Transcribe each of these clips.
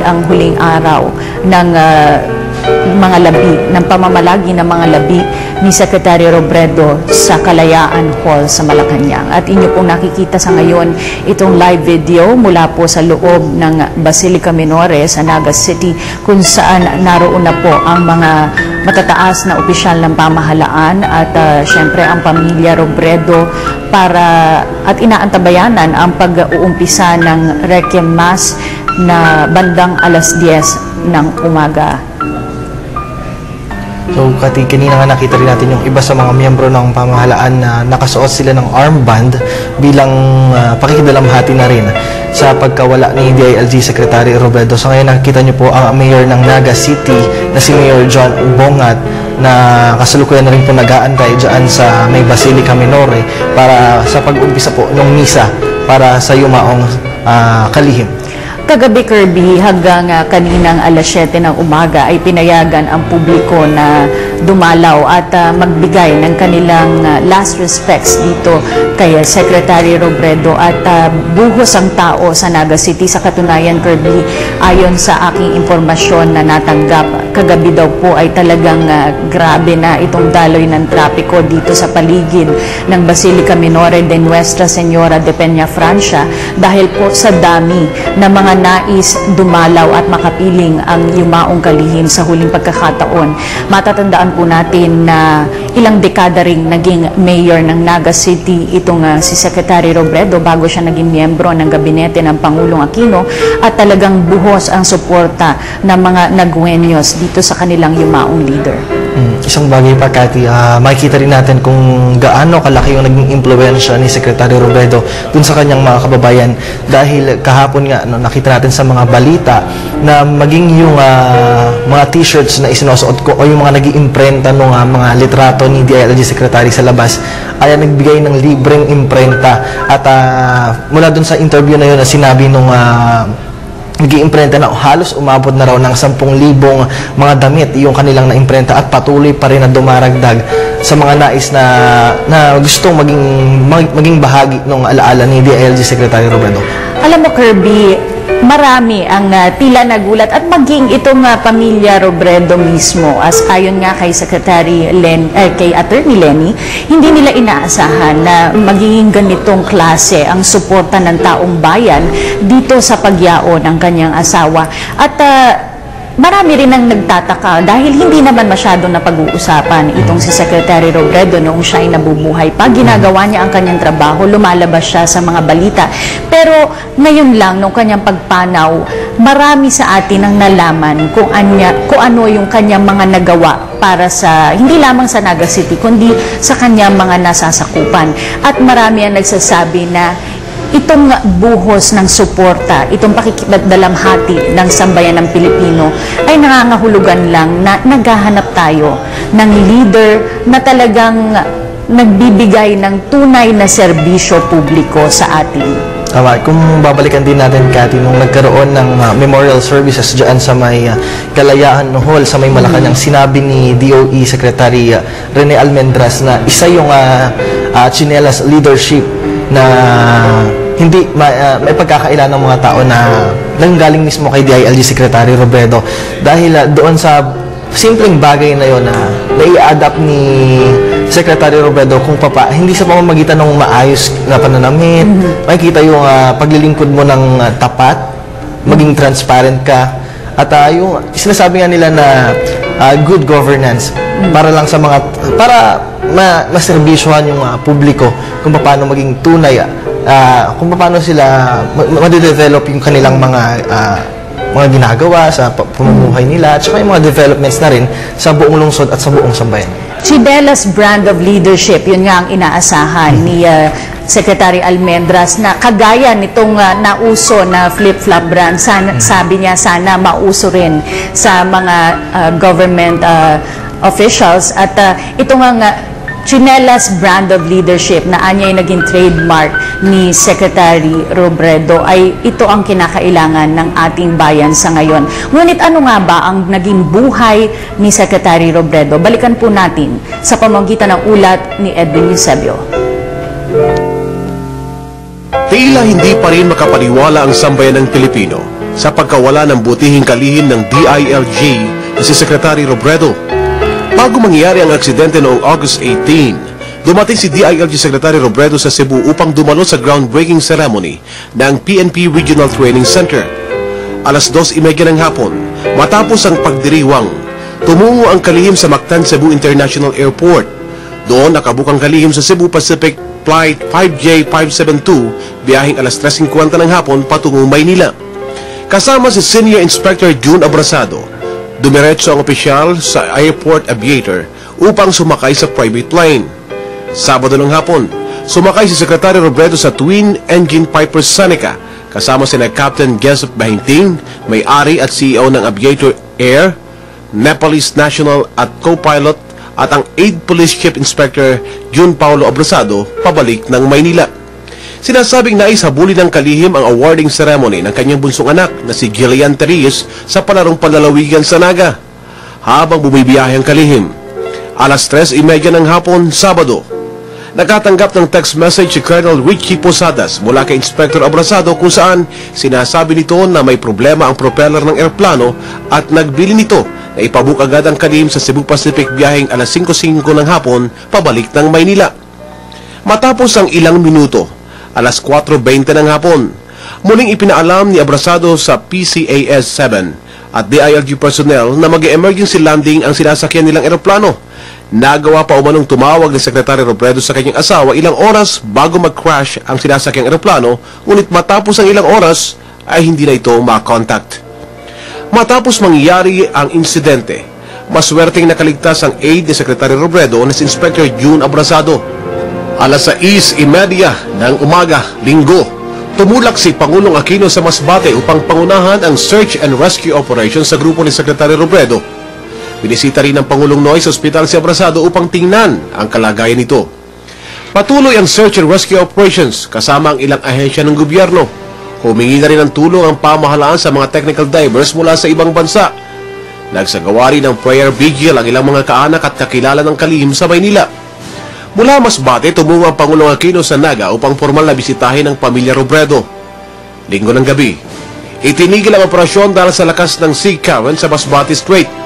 ang huling araw ng mga labi, ng pamamalagi ng mga labi ni Secretary Robredo sa Kalayaan Hall sa Malacanang. At inyo pong nakikita sa ngayon itong live video mula po sa loob ng Basilica Minore sa Naga City, kung saan naroon na po ang mga matataas na opisyal ng pamahalaan at syempre ang pamilya Robredo at inaantabayanan ang pag-uumpisa ng Requiem Mass na bandang alas 10 ng umaga. So, kanina nga nakita rin natin yung iba sa mga miyembro ng pamahalaan na nakasuot sila ng armband bilang pakikidalamhati na rin sa pagkawala ni DILG Secretary Robredo. So, ngayon nakikita nyo po ang mayor ng Naga City na si Mayor John Bongat na kasalukuyan na rin po nag-aantay dyan sa may Basilica Minore para sa pag-umpisa po ng misa para sa yumaong kalihim. Kagabi, Kirby, hanggang kaninang alas 7 ng umaga ay pinayagan ang publiko na dumalaw at magbigay ng kanilang last respects dito kay Secretary Robredo at buhos ang tao sa Naga City. Sa katunayan, Kirby, ayon sa aking impormasyon na natanggap, kagabi daw po ay talagang grabe na itong daloy ng trapiko dito sa paligid ng Basilica Minore de Nuestra Señora de Peñafrancia dahil po sa dami na mga nais dumalaw at makapiling ang yumaong kalihim sa huling pagkakataon. Matatandaan po natin na ilang dekada ring naging mayor ng Naga City itong si Secretary Robredo bago siya naging miyembro ng gabinete ng Pangulong Aquino, at talagang buhos ang suporta ng mga Nagueños dito sa kanilang yumaong leader. Isang bagay pa, Cathy, makikita rin natin kung gaano kalaki yung naging impluwensya ni Secretary Robredo dun sa kanyang mga kababayan, dahil kahapon nga nakita natin sa mga balita na maging yung mga t-shirts na isinusuot ko o yung mga nag-iimprenta ng mga litrato ni DILG Secretary sa labas ay nagbigay ng libreng imprenta. At mula dun sa interview na yun na sinabi nung nag-iimprenta na halos umabot na raw ng 10,000 mga damit yung kanilang na-imprenta, at patuloy pa rin na dumaragdag sa mga nais na gustong maging bahagi ng alaala ni DILG Secretary Robredo. Alam mo, Kirby, marami ang tila nagulat, at maging itong pamilya Robredo mismo, as ayon nga kay kay Attorney Lenny, hindi nila inaasahan na magiging ganitong klase ang suporta ng taong bayan dito sa pagyao ng kanyang asawa. At marami rin ang nagtataka dahil hindi naman masyado na pag-uusapan itong si Secretary Robredo noong siya ay nabubuhay pa. Ginagawa niya ang kanyang trabaho, lumalabas siya sa mga balita. Pero ngayon lang, nung kanyang pagpanaw, marami sa atin ang nalaman kung ano yung kanyang mga nagawa para sa, hindi lamang sa Naga City, kundi sa kanyang mga nasasakupan. At marami ang nagsasabi na itong buhos ng suporta, itong pakikipagdalamhati ng sambayan ng Pilipino ay nangangahulugan lang na naghahanap tayo ng leader na talagang nagbibigay ng tunay na serbisyo publiko sa atin. Tama. Kung babalikan din natin, Cathy, nung nagkaroon ng memorial services dyan sa may Kalayaan Hall sa may Malacanang, sinabi ni DOE Secretary Rene Almendras na isa yung chinelas leadership na hindi may pagkakailan ng mga tao na nanggaling mismo kay DILG Secretary Robredo, dahil doon sa simpleng bagay na yon na nai-adapt ni Secretary Robredo kung hindi sa pamamagitan ng maayos na pananamit, makikita yung paglilingkod mo ng tapat, maging transparent ka, at yung sinasabi nga nila na good governance para lang sa para maserbisyohan yung publiko kung paano maging tunay, kung paano sila ma-develop yung kanilang mga ginagawa sa pamumuhay nila, at saka yung mga developments na rin sa buong lungsod at sa buong sambayan. Chinelas brand of leadership, yun nga ang inaasahan ni Secretary Almendras, na kagaya nitong nauso na flip-flop brand, sabi niya sana mauso rin sa mga government officials. At ito nga chinelas brand of leadership na anya ay naging trademark ni Secretary Robredo, ay ito ang kinakailangan ng ating bayan sa ngayon. Ngunit ano nga ba ang naging buhay ni Secretary Robredo? Balikan po natin sa pamamagitan ng ulat ni Edwin Eusebio. Tila hindi pa rin makapaniwala ang sambayan ng Pilipino sa pagkawala ng butihing kalihim ng DILG na si Secretary Robredo. Bago mangyari ang aksidente noong August 18, dumating si DILG Secretary Robredo sa Cebu upang dumalo sa groundbreaking ceremony ng PNP Regional Training Center. Alas 2:30 ng hapon, matapos ang pagdiriwang, tumungo ang kalihim sa Mactan Cebu International Airport. Doon nakabuk ang kalihim sa Cebu Pacific Flight 5J572, biyaheng alas 3:50 ng hapon patungong Maynila. Kasama si Senior Inspector June Abrasado, dumiretso ang opisyal sa airport aviator upang sumakay sa private plane. Sabado ng hapon, sumakay si Secretary Robredo sa twin-engine Piper Seneca kasama sina Captain Gesop Bahinting, may-ari at CEO ng Aviator Air, Nepalese National at co-pilot, at ang Aid Police Chief Inspector June Paulo Abrasado pabalik ng Maynila. Sinasabing nais habulin ng kalihim ang awarding ceremony ng kanyang bunsong anak na si Jillian Terias sa palarong panlalawigan sa Naga. Habang bumibiyahe ang kalihim, alas 3:30 ng hapon, Sabado, nakatanggap ng text message si Colonel Richie Posadas mula kay Inspector Abrasado kung saan sinasabi nito na may problema ang propeller ng eroplano at nagbili nito na ipabook agad ang kalihim sa Cebu Pacific biyaheng alas 5:05 ng hapon pabalik ng Maynila. Matapos ang ilang minuto, alas 4:20 ng hapon, muling ipinaalam ni Abrasado sa PCAS-7 at DILG personnel na mag-emergency landing ang sinasakyan nilang eroplano. Nagawa pa umanong tumawag ni Secretary Robredo sa kanyang asawa ilang oras bago mag-crash ang sinasakyang eroplano, ngunit matapos ang ilang oras ay hindi na ito makontakt. Matapos mangyari ang insidente, maswerteng nakaligtas ang aide ni Secretary Robredo na si Inspector June Abrasado. Alas 6:30 ng umaga, Linggo, tumulak si Pangulong Aquino sa Masbate upang pangunahan ang search and rescue operation sa grupo ni Secretary Robredo. Binisita rin ng Pangulong Noy sa ospital si Abrasado upang tingnan ang kalagayan nito. Patuloy ang search and rescue operations kasama ang ilang ahensya ng gobyerno. Humingi na rin ng tulong ang pamahalaan sa mga technical divers mula sa ibang bansa. Nagsagawa rin ng prayer vigil ang ilang mga kaanak at kakilala ng kalihim sa Maynila. Mula Masbate, tumungo ang Pangulong Aquino sa Naga upang formal na bisitahin ng pamilya Robredo. Linggo ng gabi, itinigil ang operasyon dahil sa lakas ng sea current sa Masbate Strait.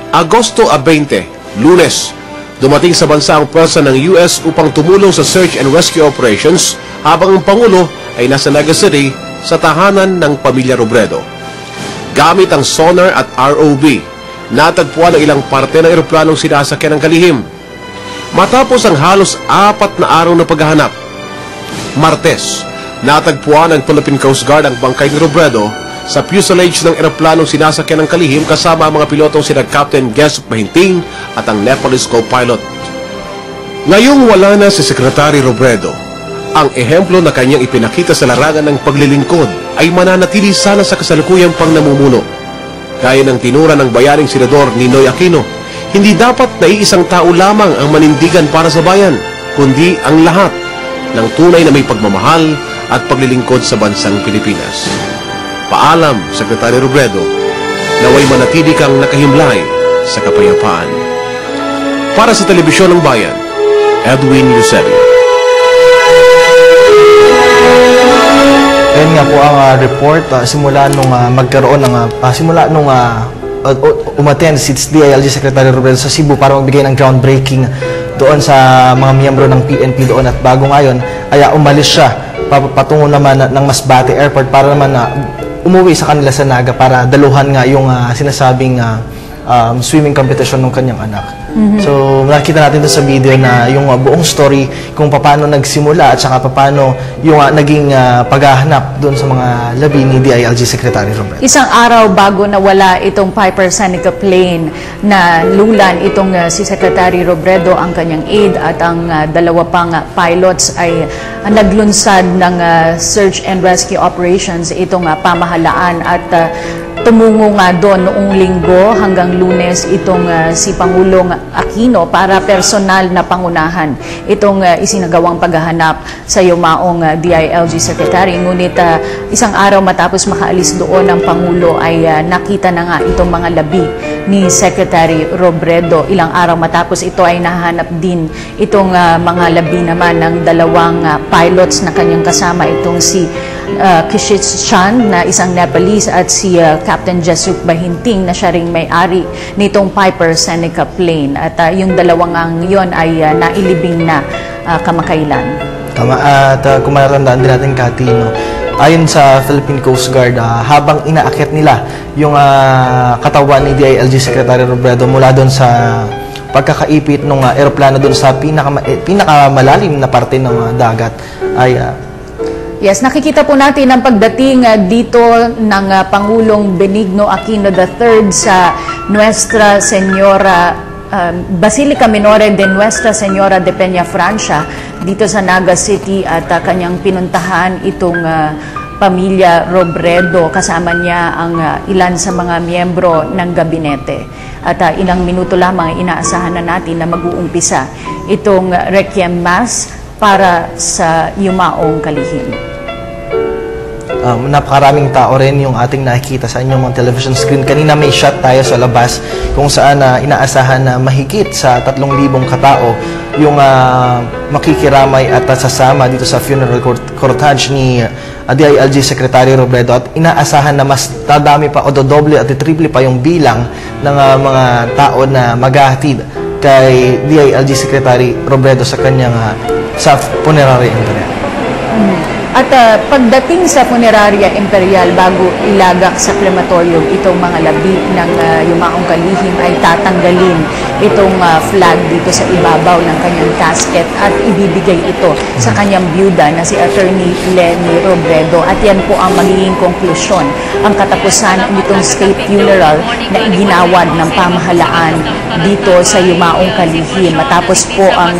Agosto 20, Lunes, dumating sa bansa ang pwersa ng US upang tumulong sa search and rescue operations habang ang Pangulo ay nasa Naga City sa tahanan ng pamilya Robredo. Gamit ang sonar at ROV, natagpuan ang ilang parte ng eroplanong sinasakyan ng kalihim. Matapos ang halos 4 na araw na paghahanap, Martes, natagpuan ng Philippine Coast Guard ang bangkay ni Robredo sa fuselage ng eroplanong sinasakyan ng kalihim kasama ang mga pilotong sina Captain Gesop Bahinting at ang Nepalese co-pilot. Ngayong wala na si Secretary Robredo, ang ehemplo na kanyang ipinakita sa larangan ng paglilingkod ay mananatili sana sa kasalukuyang pang namumuno. Gaya ng tinura ng bayaning Senador Ninoy Aquino, hindi dapat na iisang tao lamang ang manindigan para sa bayan, kundi ang lahat ng tunay na may pagmamahal at paglilingkod sa bansang Pilipinas. Paalam, Secretary Robredo, naway manatili kang nakahimlay sa kapayapaan. Para sa Telebisyon ng Bayan, Edwin Eusebio. Ayan nga po ang report simula nung magkaroon ng umattend si DILG Secretary Robredo sa Cebu para magbigay ng groundbreaking doon sa mga miyembro ng PNP doon, at bago ngayon ay umalis siya patungo naman ng Masbate Airport para naman umuwi sa kanila sa Naga para daluhan nga yung sinasabing swimming competition ng kanyang anak. So, nakita natin sa video na yung buong story kung paano nagsimula at saka paano yung naging paghahanap doon sa mga labi ni DILG Secretary Robredo. Isang araw bago nawala itong Piper Seneca plane na lulan itong si Secretary Robredo, ang kanyang aide at ang dalawa pang pilots ay naglunsad ng search and rescue operations itong pamahalaan at tumungo nga doon noong Linggo hanggang Lunes itong si Pangulong Aquino para personal na pangunahan itong isinagawang paghahanap sa yumaong DILG Secretary. Ngunit isang araw matapos makaalis doon ang Pangulo ay nakita na nga itong mga labi ni Secretary Robredo. Ilang araw matapos ito ay nahanap din itong mga labi naman ng dalawang pilots na kanyang kasama, itong si Kishit Chan na isang Nepalese at si Captain Jesuk Bahinting na siya ring may-ari nitong Piper Seneca plane. At yung dalawang yon ay nailibing na kamakailan. Tama. At kung matatandaan din natin, Cathy, no, ayon sa Philippine Coast Guard, habang inaakyat nila yung katawan ni DILG Secretary Robredo mula doon sa pagkakaipit ng eroplano doon sa pinakamalalim na parte ng dagat, ay yes, nakikita po natin ang pagdating dito ng Pangulong Benigno Aquino III sa Nuestra Señora Basilica Minore de Nuestra Señora de Peña Francia dito sa Naga City, at kanyang pinuntahan itong pamilya Robredo. Kasama niya ang ilan sa mga miyembro ng gabinete. At ilang minuto lamang inaasahan na natin na mag-uumpisa itong Requiem Mass para sa yumaong kalihim. Napakaraming tao rin yung ating nakikita sa inyong mga television screen. Kanina may shot tayo sa labas kung saan inaasahan na mahigit sa 3,000 katao yung makikiramay at sasama dito sa funeral cortege ni DILG Secretary Robredo, at inaasahan na mas dadami pa o dodoble at triple pa yung bilang ng mga tao na maghahatid kay DILG Secretary Robredo sa kanyang sa Funeraria Imperial. At pagdating sa Funeraria Imperial, bago ilagak sa krematorium itong mga labi ng yumaong kalihim, ay tatanggalin itong flag dito sa ibabaw ng kanyang casket at ibibigay ito sa kanyang byuda na si Attorney Leni Robredo. At yan po ang magiging konklusyon, ang katapusan nitong state funeral na iginawad ng pamahalaan dito sa yumaong kalihim. Matapos po ang